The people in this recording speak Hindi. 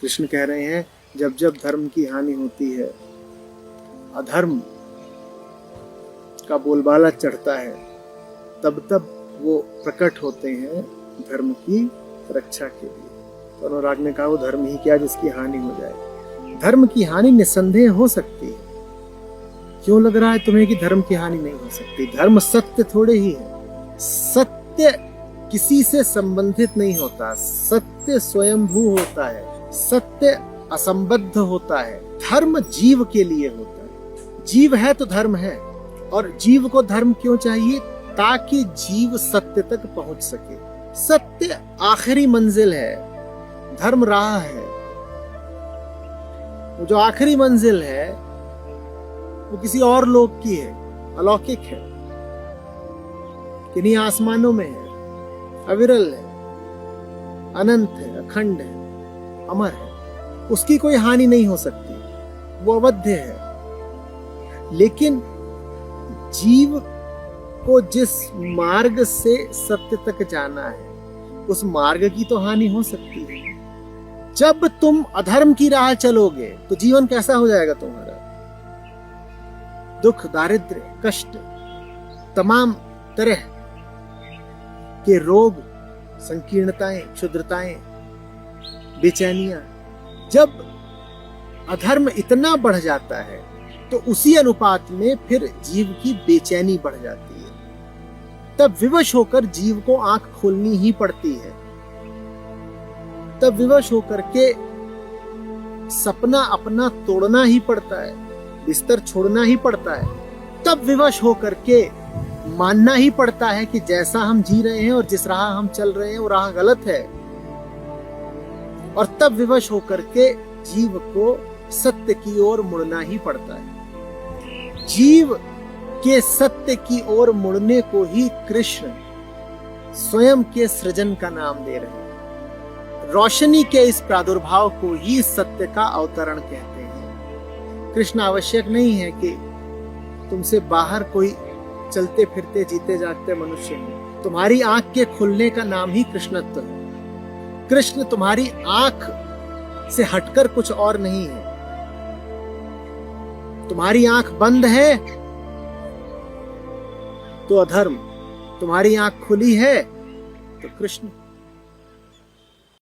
कृष्ण कह रहे हैं जब जब धर्म की हानि होती है, अधर्म का बोलबाला चढ़ता है, तब तब वो प्रकट होते हैं धर्म की रक्षा के लिए। तो अनुराग ने कहा वो धर्म ही क्या जिसकी हानि हो जाए। धर्म की हानि निस्संदेह हो सकती है। क्यों लग रहा है तुम्हें कि धर्म की हानि नहीं हो सकती? धर्म सत्य थोड़े ही है। सत्य किसी से संबंधित नहीं होता, सत्य स्वयंभू होता है, सत्य असंबद्ध होता है। धर्म जीव के लिए होता है। जीव है तो धर्म है, और जीव को धर्म क्यों चाहिए? ताकि जीव सत्य तक पहुंच सके। सत्य आखिरी मंजिल है, धर्म राह है। वो जो आखिरी मंजिल है वो किसी और लोक की है, अलौकिक है, किन्हीं आसमानों में है, अविरल है, अनंत है, अखंड है, अमर है। उसकी कोई हानि नहीं हो सकती, वो अवध्य है। लेकिन जीव को जिस मार्ग से सत्य तक जाना है, उस मार्ग की तो हानि हो सकती है। जब तुम अधर्म की राह चलोगे तो जीवन कैसा हो जाएगा तुम्हारा? दुख, दारिद्र्य, कष्ट, तमाम तरह के रोग, संकीर्णताएं, क्षुद्रताएं, बेचैनियां। जब अधर्म इतना बढ़ जाता है तो उसी अनुपात में फिर जीव की बेचैनी बढ़ जाती है। तब विवश होकर जीव को आंख खोलनी ही पड़ती है। तब विवश होकर के सपना अपना तोड़ना ही पड़ता है, बिस्तर छोड़ना ही पड़ता है। तब विवश होकर के मानना ही पड़ता है कि जैसा हम जी रहे हैं और जिस राह हम चल रहे हैं वो राह गलत है। और तब विवश होकर के जीव को सत्य की ओर मुड़ना ही पड़ता है। जीव के सत्य की ओर मुड़ने को ही कृष्ण स्वयं के सृजन का नाम दे रहे हैं। रोशनी के इस प्रादुर्भाव को ही सत्य का अवतरण कहते हैं। कृष्ण आवश्यक नहीं है कि तुमसे बाहर कोई चलते फिरते जीते जागते मनुष्य हो। तुम्हारी आंख के खुलने का नाम ही कृष्णत्व है। कृष्ण तुम्हारी आंख से हटकर कुछ और नहीं है। तुम्हारी आंख बंद है तो अधर्म, तुम्हारी आंख खुली है तो कृष्ण।